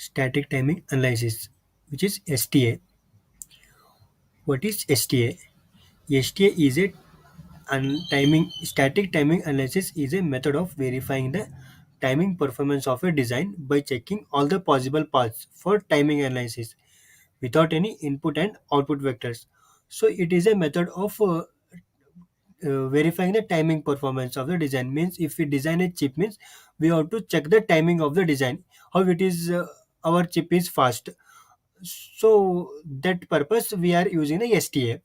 Static timing analysis, which is STA. What is STA? STA is a timing static timing analysis is a method of verifying the timing performance of a design by checking all the possible paths for timing analysis without any input and output vectors. So it is a method of verifying the timing performance of the design. Means if we design a chip, means we have to check the timing of the design, how it is our chip is fast. So that purpose we are using the STA.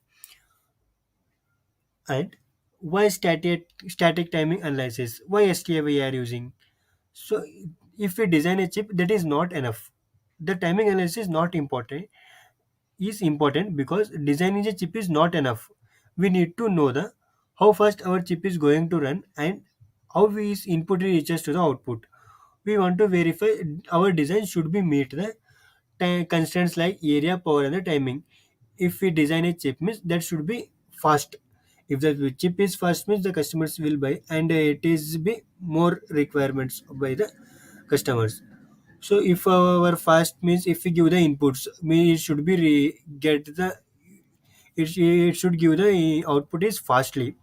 And why static timing analysis? Why STA we are using? So if we design a chip, that is not enough. The timing analysis is not important. Is important because designing a chip is not enough. We need to know the how fast our chip is going to run and how is input reaches to the output. We want to verify our design should be meet the constraints like area, power, and the timing. If we design a chip, means that should be fast. If the chip is fast, means the customers will buy, and it is be more requirements by the customers. So if our fast means if we give the inputs, means it should be get the it should give the output is fastly.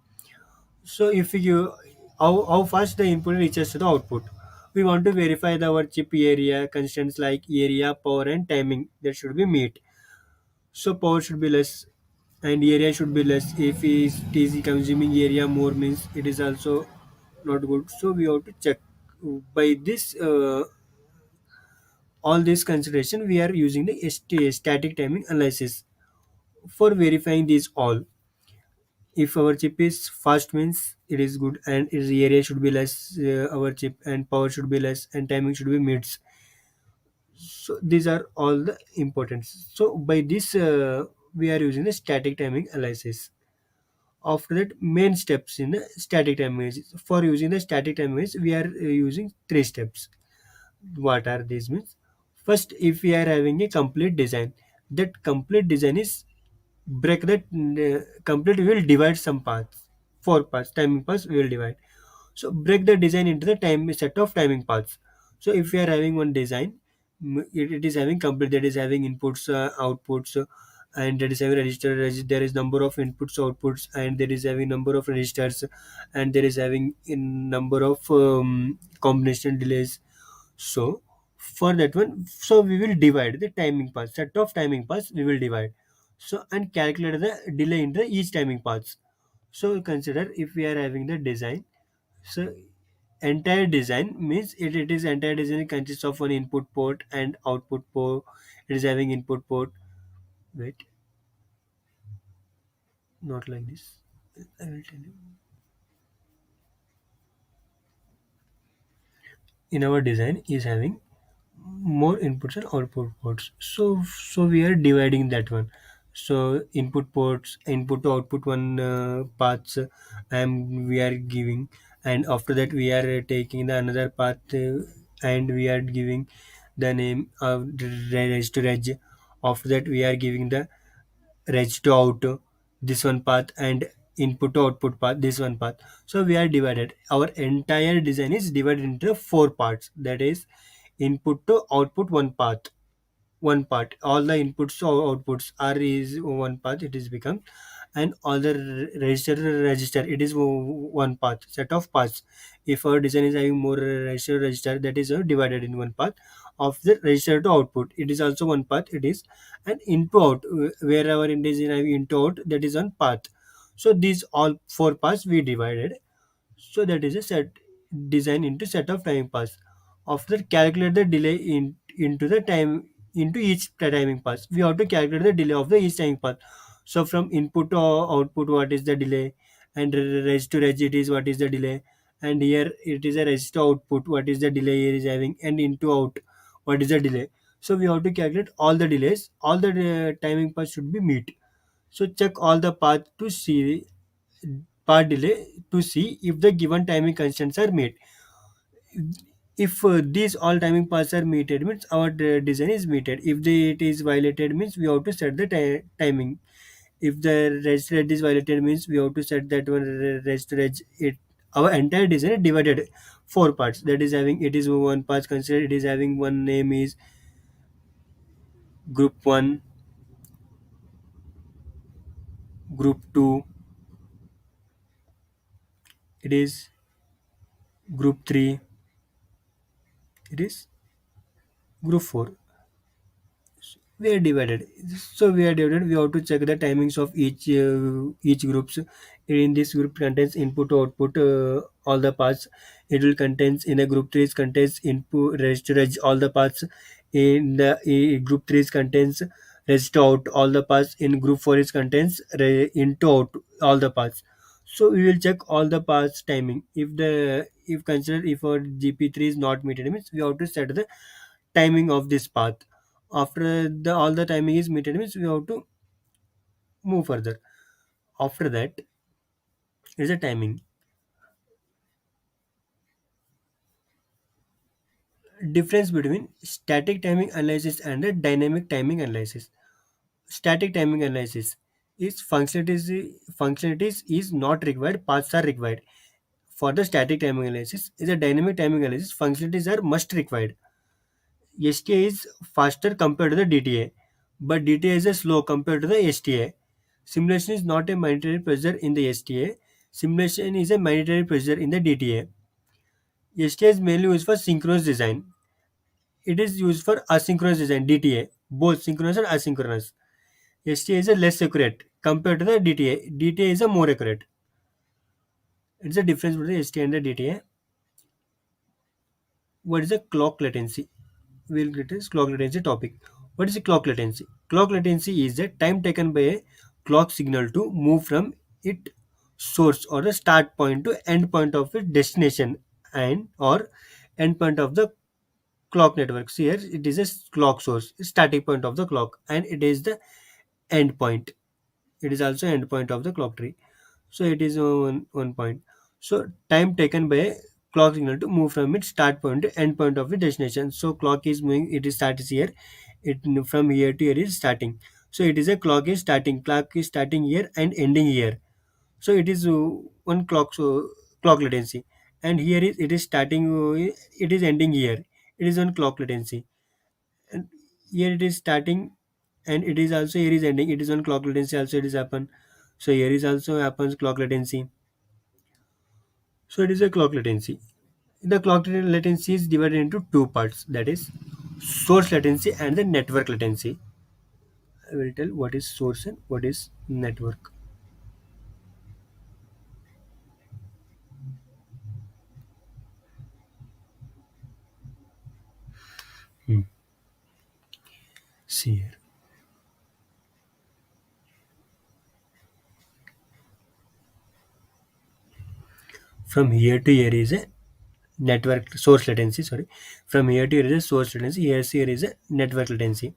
So if we give how fast the input reaches to the output, we want to verify our chip area constraints like area, power, and timing that should be met. So power should be less and area should be less. If it is consuming area more, means it is also not good. So we have to check by this all this consideration. We are using the static timing analysis for verifying these all. If our chip is fast, means it is good, and its area should be less. Our chip and power should be less, and timing should be mids. So these are all the importance. So by this we are using the static timing analysis. After that, main steps in the static time images. For using the static time image, we are using three steps. What are these means? First, if we are having a complete design, that complete design is break that complete. We will divide some parts, four parts, timing parts. We will divide. So break the design into the time set of timing paths. So if we are having one design, it is having complete, that is having inputs, outputs, and that is having register. There is number of inputs, outputs, and there is having number of registers, and there is having in number of combination delays. So for that one, so we will divide the timing path, set of timing paths. We will divide. So and calculate the delay in the each timing paths. So consider if we are having the design, so entire design means it is entire design consists of one input port and output port. It is having input port. Wait, not like this. I will tell you. In our design is having more inputs and output ports. So we are dividing that one. So input ports, input to output one paths, and we are giving, and after that we are taking the another path, and we are giving the name of reg to reg. After that we are giving the reg to out, this one path, and input to output path, this one path. So we are divided. Our entire design is divided into four parts. That is input to output one path, one part. All the inputs or outputs are is one path. It is become, and all the register. It is one path, set of paths. If our design is having more register, that is divided in one path. Of the register to output, it is also one path. It is an into out, wherever it is in having into out, that is one path. So these all four paths we divided. So that is a set design into set of timing paths. After calculate the delay into the time into each timing path. We have to calculate the delay of the each timing path. So from input to output, what is the delay, and reg to reg, it is what is the delay, and here it is a reg to output, what is the delay here is having, and into out, what is the delay. So we have to calculate all the delays. All the timing paths should be meet. So check all the path to see path delay to see if the given timing constraints are met. If these all timing paths are meted, means our design is meted. If it is violated, means we have to set the timing. If the rest rate is violated, means we have to set that one rest rate. It our entire design is divided four parts. That is having, it is one part considered. It is having one name is group 1, group 2, it is group 3, it is group 4. We are divided. So we are divided. We have to check the timings of each groups. In this group contains input output all the parts. It will contains in a group 3 it contains input register all the parts. In the group 3 it contains register out all the parts. In group 4 it contains into out all the parts. So we will check all the parts timing. If consider if our GP3 is not meted means we have to set the timing of this path. After the all the timing is meted means we have to move further. After that is a timing. Difference between static timing analysis and the dynamic timing analysis. Static timing analysis is functionalities is not required, paths are required. For the static timing analysis is a dynamic timing analysis, functionalities are must required. STA is faster compared to the DTA, but DTA is a slow compared to the STA. Simulation is not a mandatory procedure in the STA. Simulation is a mandatory procedure in the DTA. STA is mainly used for synchronous design. It is used for asynchronous design, DTA, both synchronous and asynchronous. STA is a less accurate compared to the DTA. DTA is a more accurate. It's a difference between STA and the DTA. What is the clock latency? We'll get this clock latency topic. What is the clock latency? Clock latency is the time taken by a clock signal to move from its source or the start point to end point of its destination and or end point of the clock network. So here it is a clock source, starting point of the clock, and it is the end point. It is also end point of the clock tree. So it is one point. So time taken by a clock signal to move from its start point to end point of the destination. So clock is moving, it is starts here, it from here to here is starting. So it is a clock is starting here and ending here. So it is one clock, so clock latency, and here is it is starting, it is ending here, it is one clock latency, and here it is starting and it is also here is ending, it is one clock latency also it is happen. So here is also happens clock latency. So it is a clock latency. The clock latency is divided into two parts, that is source latency and the network latency. I will tell what is source and what is network. Hmm. See here. From here to here is a network source latency. Sorry, from here to here is a source latency. Here is a network latency.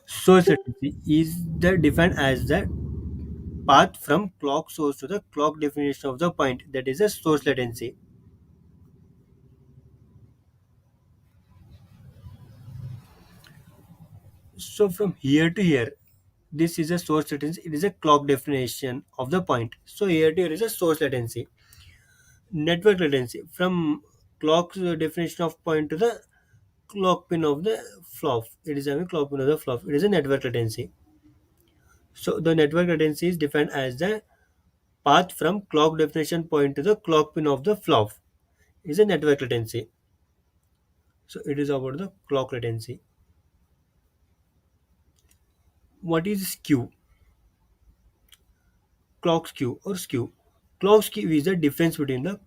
Source latency is the defined as the path from clock source to the clock definition of the point. That is a source latency. So from here to here, this is a source latency. It is a clock definition of the point. So here to here is a source latency. Network latency from clock definition of point to the clock pin of the flop. It is having clock pin of the flop. It is a network latency. So the network latency is defined as the path from clock definition point to the clock pin of the flop. Is a network latency. So it is about the clock latency. What is skew? Clock skew or skew. Clock skew is the difference between the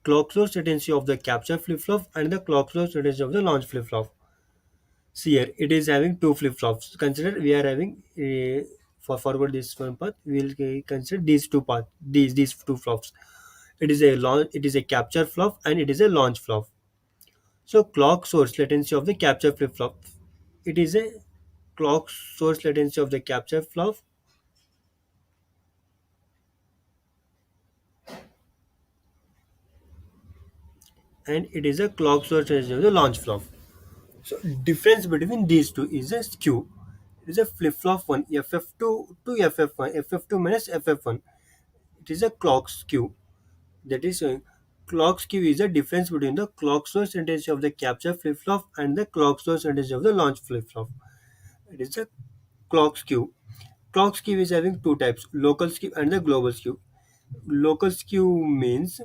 clock source latency of the capture flip flop and the clock source latency of the launch flip flop. See here, it is having two flip flops. Consider we are having for forward this one path. We will consider these two paths. These two flops. It is a launch. It is a capture flop and it is a launch flop. So clock source latency of the capture flip flop. It is a clock source latency of the capture flop and it is a clock source latency of the launch flop. So difference between these two is a skew. It is a flip flop one FF2 to FF1, FF2 minus FF1. It is a clock skew. That is showing clock skew is the difference between the clock source latency of the capture flip flop and the clock source latency of the launch flip flop. It is a clock skew. Clock skew is having two types: local skew and the global skew. Local skew means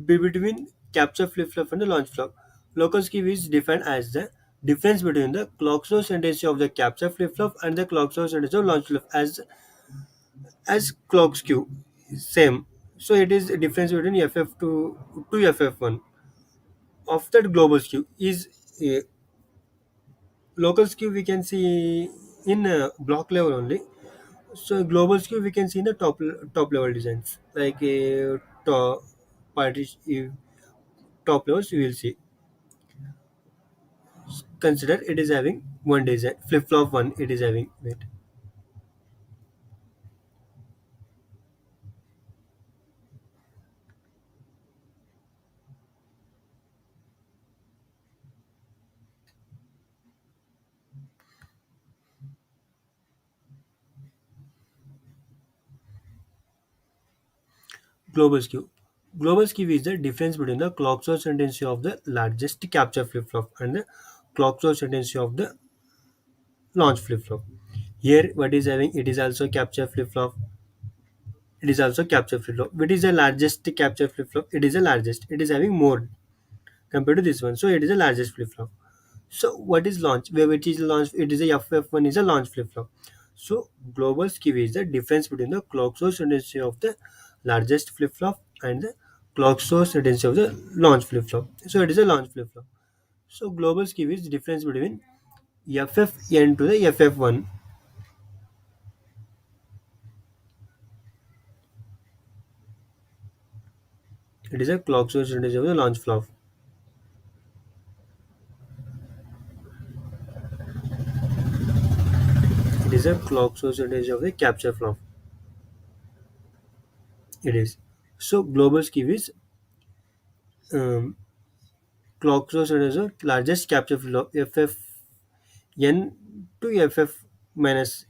between capture flip flop and the launch flop. Local skew is defined as the difference between the clock source tendency of the capture flip flop and the clock source tendency of launch flip as clock skew. Same. So it is a difference between FF2 to FF1. Of that global skew is a local skew we can see in block level only. So global skew we can see in the top level designs like a top partition top levels you will see. Consider it is having one design flip flop one. It is having wait global skew. Global skew is the difference between the clock source tendency of the largest capture flip flop and the clock source tendency of the launch flip flop. Here, what is having it is also capture flip flop. It is also capture flip flop. What is the largest capture flip flop? It is the largest. It is having more compared to this one. So it is the largest flip flop. So what is launch? Where which is launch? It is a FF1 is a launch flip flop. So global skew is the difference between the clock source tendency of the largest flip flop and the clock source tendency of the launch flip flop. So it is a launch flip flop. So global skew is difference between FFN to the FF1. It is a clock source tendency of the launch flop. It is a clock source tendency of the capture flop. It is. So global skew is um, clock source tendency of largest capture flop FFN to FFN minus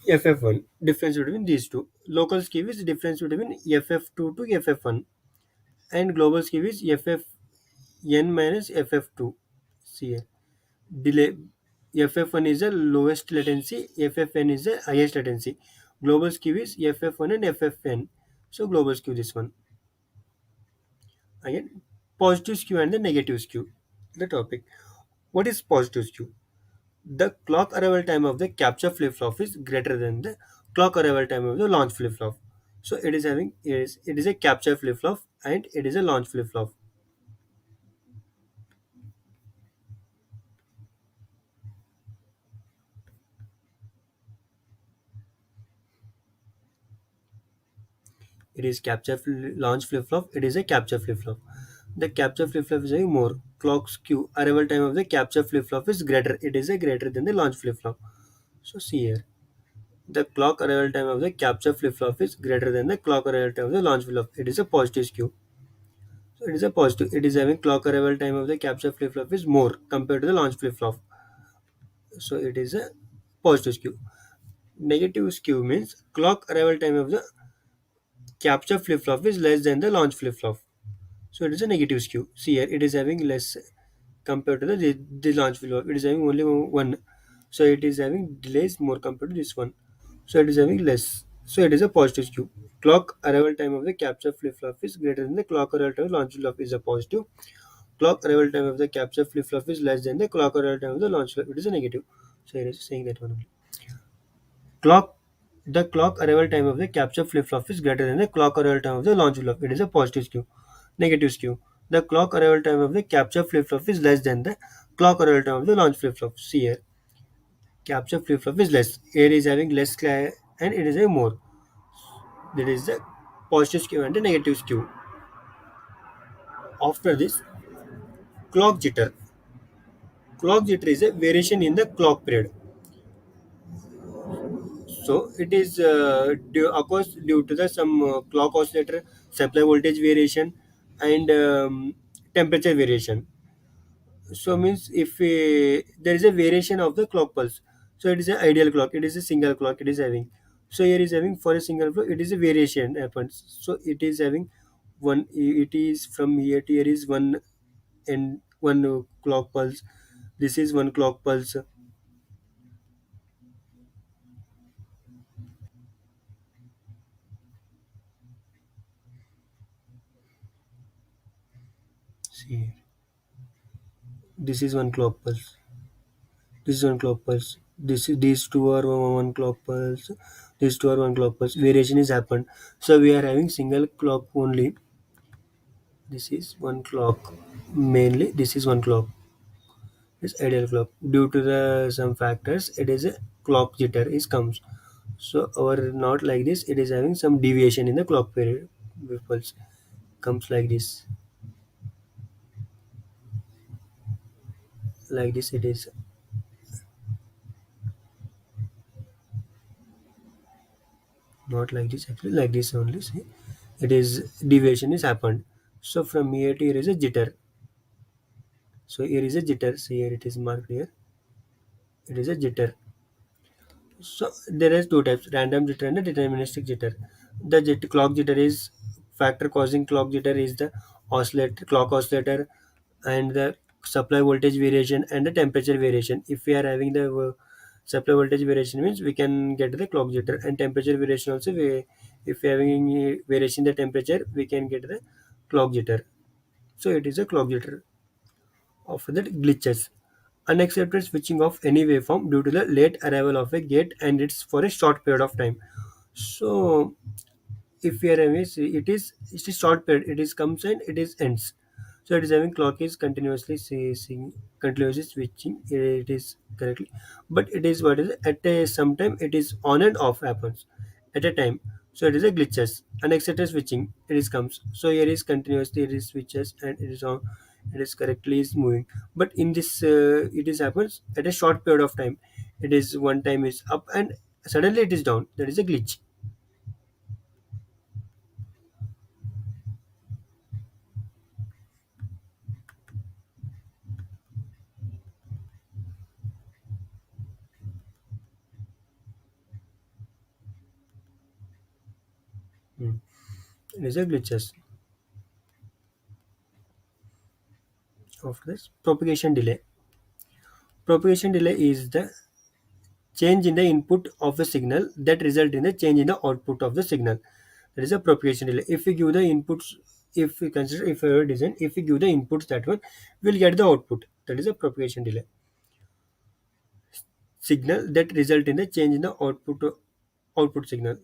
FF1. Difference between these two. Local skew is difference between FF2 to FF1 and global skew is FFN minus FF2. See here. Delay FF1 is the lowest latency, FFN is the highest latency. Global skew is FF1 and FFN. So global skew this one. Again, positive skew and the negative skew. The topic. What is positive skew? The clock arrival time of the capture flip flop is greater than the clock arrival time of the launch flip flop. So it is a capture flip flop and it is a launch flip flop. It is launch flip flop. It is a capture flip flop. The capture flip flop is having more clock skew. Arrival time of the capture flip flop is greater. It is a greater than the launch flip flop. So see here. The clock arrival time of the capture flip flop is greater than the clock arrival time of the launch flip flop. It is a positive skew. So it is a positive. It is having clock arrival time of the capture flip flop is more compared to the launch flip flop. So it is a positive skew. Negative skew means clock arrival time of the capture flip flop is less than the launch flip flop. So it is a negative skew. See here, it is having less compared to the launch flip flop. It is having only one. So it is having delays more compared to this one. So it is having less. So it is a positive skew. Clock arrival time of the capture flip flop is greater than the clock arrival time of launch flip flop is a positive. Clock arrival time of the capture flip flop is less than the clock arrival time of the launch flip. It is a negative. So it is saying that one only. Clock the clock arrival time of the capture flip flop is greater than the clock arrival time of the launch flip flop. It is a positive skew. Negative skew. The clock arrival time of the capture flip flop is less than the clock arrival time of the launch flip flop. See here. Capture flip flop is less. Air is having less and it is a more. That is the positive skew and the negative skew. After this, clock jitter. Clock jitter is a variation in the clock period. So it is occurs due to the some clock oscillator, supply voltage variation, and temperature variation. So means if there is a variation of the clock pulse, so it is an ideal clock. It is a single clock. It is having. So here is having for a single clock. It is a variation happens. So it is having one. It is from here to here is one and one clock pulse. This is one clock pulse. See, this is one clock pulse. This is one clock pulse. These two are one clock pulse. These two are one clock pulse. Variation is happened. So we are having single clock only. This is one clock. Mainly, this is one clock. It's ideal clock. Due to the some factors, it is a clock jitter is comes. So our not like this. It is having some deviation in the clock period. Pulse comes like this. Like this, it is not like this. Actually, like this only. See, it is deviation is happened. So from here to here is a jitter. So here is a jitter. So here it is marked here. It is a jitter. So there is two types: random jitter and a deterministic jitter. The clock jitter is factor causing clock jitter is the oscillator, clock oscillator, and the supply voltage variation and the temperature variation. If we are having the supply voltage variation means we can get the clock jitter, and temperature variation also. If we are having variation in the temperature, we can get the clock jitter. So it is a clock jitter of the glitches. Unaccepted switching of any waveform due to the late arrival of a gate and it's for a short period of time. So if we are having it is short period, it is comes and it is ends. So it is having clock is continuously continuously switching. It is correctly, but it is what is it? At a sometime it is on and off happens at a time. So it is a glitches. Unaccepted switching it is comes. So here is continuously it is switches and it is on. It is correctly is moving. But in this it is happens at a short period of time. It is one time is up and suddenly it is down. That is a glitch. Hmm. It is a glitches. After this, propagation delay. Propagation delay is the change in the input of a signal that result in the change in the output of the signal. That is a propagation delay. If we give the inputs, if we consider if we design, if we give the inputs that one, we'll get the output. That is a propagation delay. Signal that result in the change in the output signal.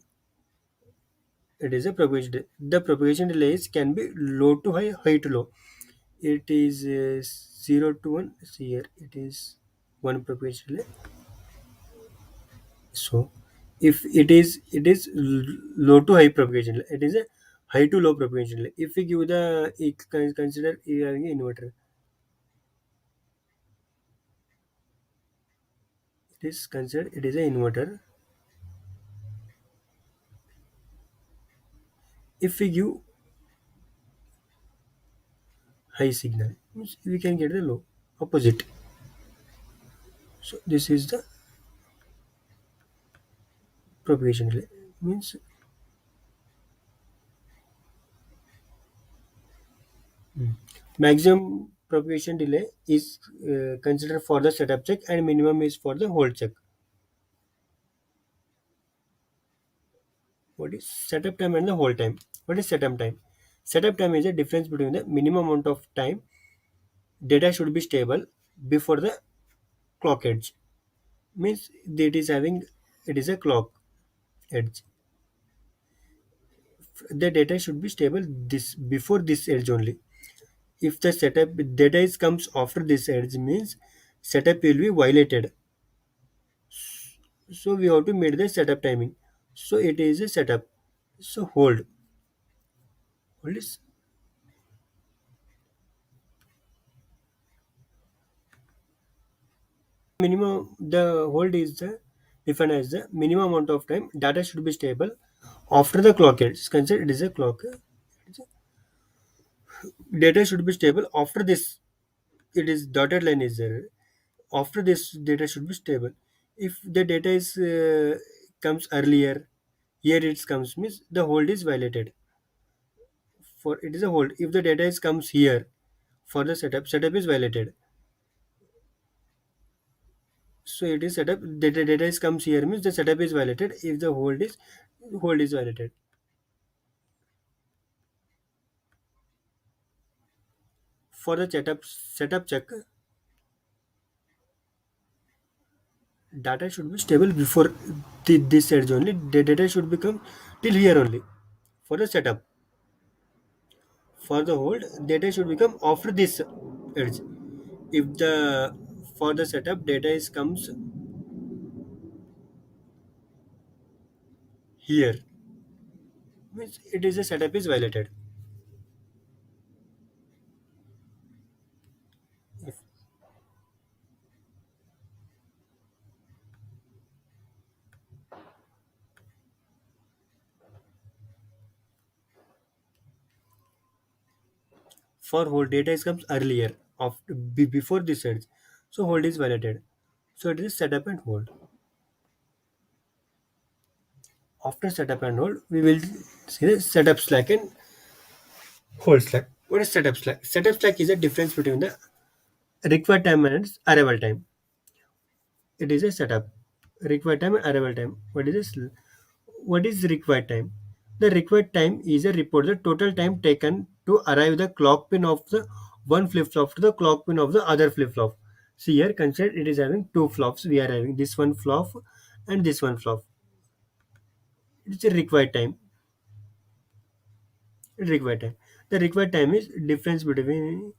It is a propagation delay. The propagation delays can be low to high, high to low. It is 0 to 1. See here, it is one propagation delay. So if it is low to high propagation, it is a high to low propagation. If we give the consider you having an inverter, it is considered it is an inverter. If we give high signal, means we can get the low opposite. So this is the propagation delay. Means maximum propagation delay is considered for the setup check and minimum is for the hold check. What is setup time and the hold time? What is setup time? Setup time is a difference between the minimum amount of time data should be stable before the clock edge. Means that is having it is a clock edge. The data should be stable this before this edge only. If the setup data is comes after this edge means setup will be violated. So we have to make the setup timing. So it is a setup. So hold is minimum. The hold is the defined as the minimum amount of time data should be stable after the clock edge. Consider it is a clock. Data should be stable after this. It is dotted line is there. After this, data should be stable. If the data is comes earlier, here it comes means the hold is violated. For it is a hold. If the data is comes here for the setup is violated. Setup is violated. So it is setup. Data is comes here means the setup is violated if the hold is violated. For the setup check, data should be stable before this edge only. The data should become till here only. For the setup, for the hold, data should become after this edge. If the for the setup data is comes here, means it is a setup is violated. If for hold data is comes earlier of before this edge, so hold is violated. So it is setup and hold. After setup and hold, we will see the setup slack and hold slack. What is setup slack? Setup slack is a difference between the required time and its arrival time. It is a setup. Required time and arrival time. What is this? What is required time? The required time is a report the total time taken to arrive the clock pin of the one flip flop to the clock pin of the other flip flop. See here, consider it is having two flops. We are having this one flop and this one flop. It's a required time. Required time. The required time is difference between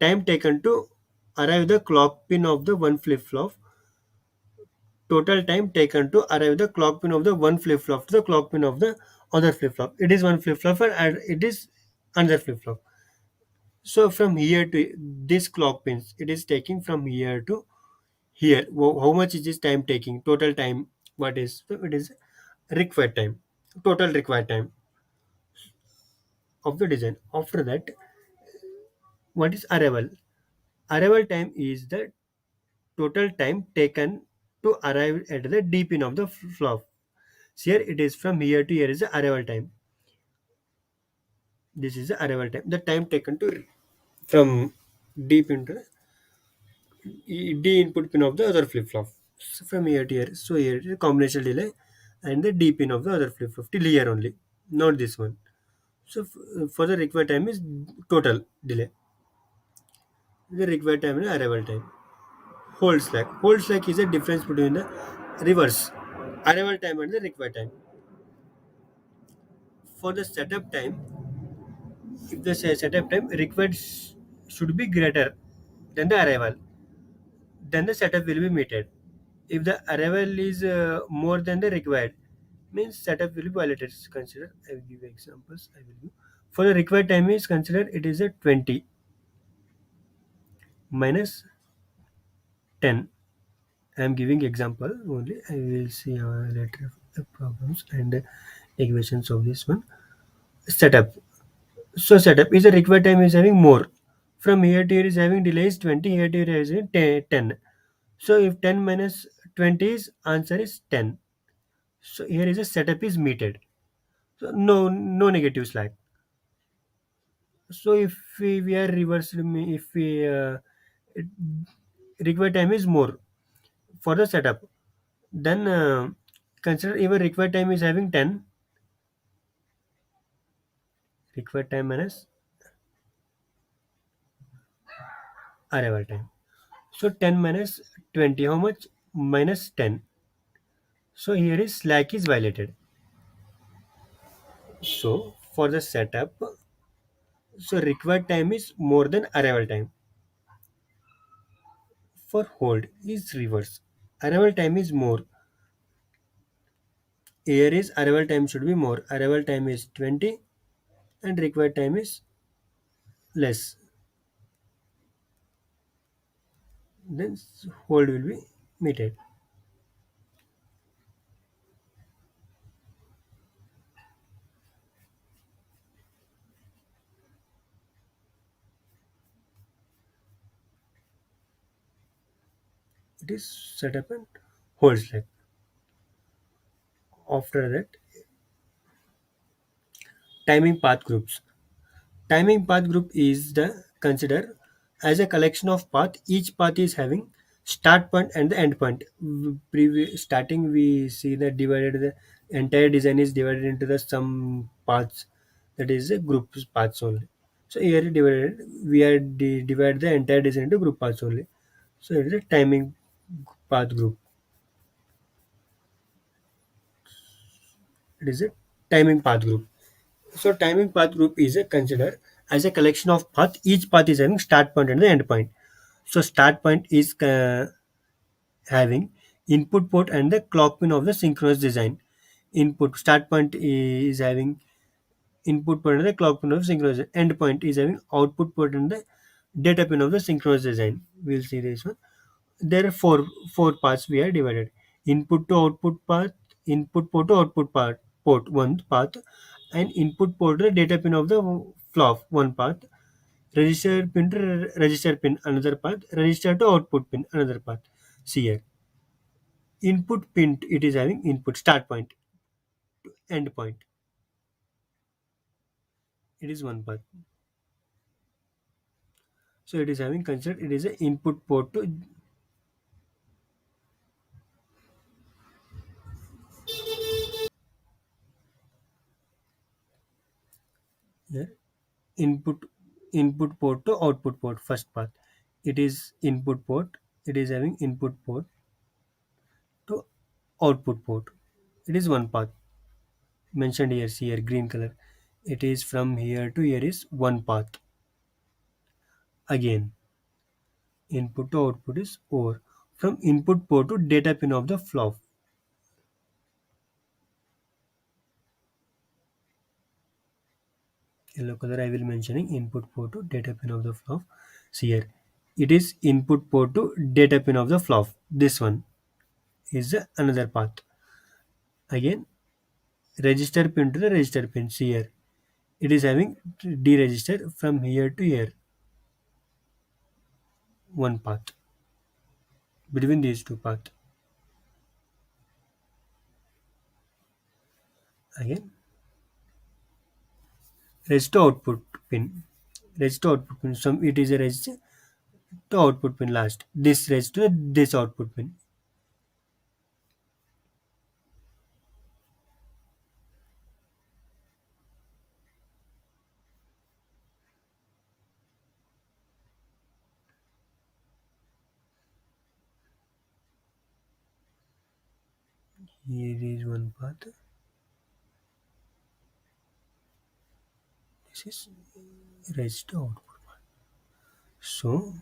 time taken to arrive the clock pin of the one flip flop, total time taken to arrive the clock pin of the one flip flop to the clock pin of the other flip flop. It is one flip flop and it is another flip flop. So from here to this clock pins, it is taking from here to here. How much is this time taking? Total time. What is? So it is required time. Total required time of the design. After that, what is arrival? Arrival time is the total time taken to arrive at the D pin of the flop. Here it is from here to here is the arrival time. This is the arrival time. The time taken to from D pin to D input pin of the other flip flop. So from here to here. So here is the combinational delay and the D pin of the other flip flop till here only, not this one. So for the required time is total delay. The required time is arrival time. Hold slack. Hold slack is the difference between the reverse arrival time and the required time. For the setup time, if the setup time required should be greater than the arrival, then the setup will be meted. If the arrival is more than the required, means setup will be violated. Consider, I will give examples. I will give. For the required time is considered it is a 20 minus 10. I am giving example only. I will see later problems and equations of this one. Setup. So setup is the required time is having more. From here to here is having delays 20. Here to here is having 10. So if 10 minus 20 is answer is 10. So here is a setup is meted. So no negative slack. So if we are reversed, if we it, required time is more for the setup, then consider even required time is having 10, required time minus arrival time. So 10 minus 20, how much? Minus 10. So here is slack is violated. So for the setup, so required time is more than arrival time. For hold is reverse. Arrival time is more. Here is arrival time should be more. Arrival time is 20 and required time is less. Then hold will be meted. It is setup and hold slack. After that, timing path groups. Timing path group is the consider as a collection of path. Each path is having start point and the end point. Starting we see that divided the entire design is divided into the some paths, that is a group paths only. So here divided we are divide the entire design into group paths only. So it is a timing path group. It is a timing path group. So timing path group is a considered as a collection of path. Each path is having start point and the end point. So start point is having input port and the clock pin of the synchronous design. Input start point is having input port and the clock pin of synchronous design. End point is having output port and the data pin of the synchronous design. We'll see this one. There are four parts we are divided. Input to output path, input port to output port one path, and input port to the data pin of the flop one path, register pin to register pin another path, register to output pin another path. See here. Input pin it is having input start point to end point. It is one path. So it is having considered it is an input port to here. Input port to output port first path. It is input port. It is having input port to output port. It is one path mentioned here. See here green color. It is from here to here is one path. Again input to output is or from input port to data pin of the flop. Yellow color I will mentioning input port to data pin of the flop. See here. It is input port to data pin of the flop. This one is another path. Again register pin to the register pin. See here. It is having deregister from here to here. One path between these two paths. Again rest to output pin. Rest to output pin. Some it is a rest to output pin last. This rest to this output pin. Here is one path. This is rest to output. So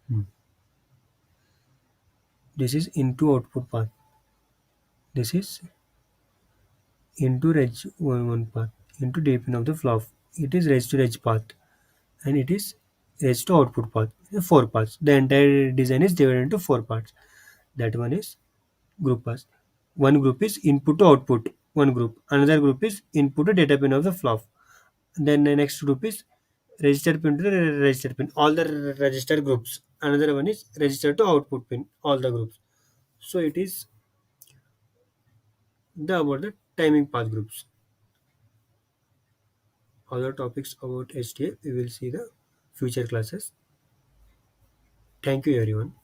hmm, this is into output path. This is into reg one path into deep of the flop. It is reg to reg path and it is reg to output path. Four paths. The entire design is divided into four parts. That one is group paths. One group is input to output. One group. Another group is input to data pin of the flop. Then the next group is register pin to the register pin. All the register groups. Another one is register to output pin. All the groups. So it is the about the timing path groups. Other topics about HDL we will see the future classes. Thank you everyone.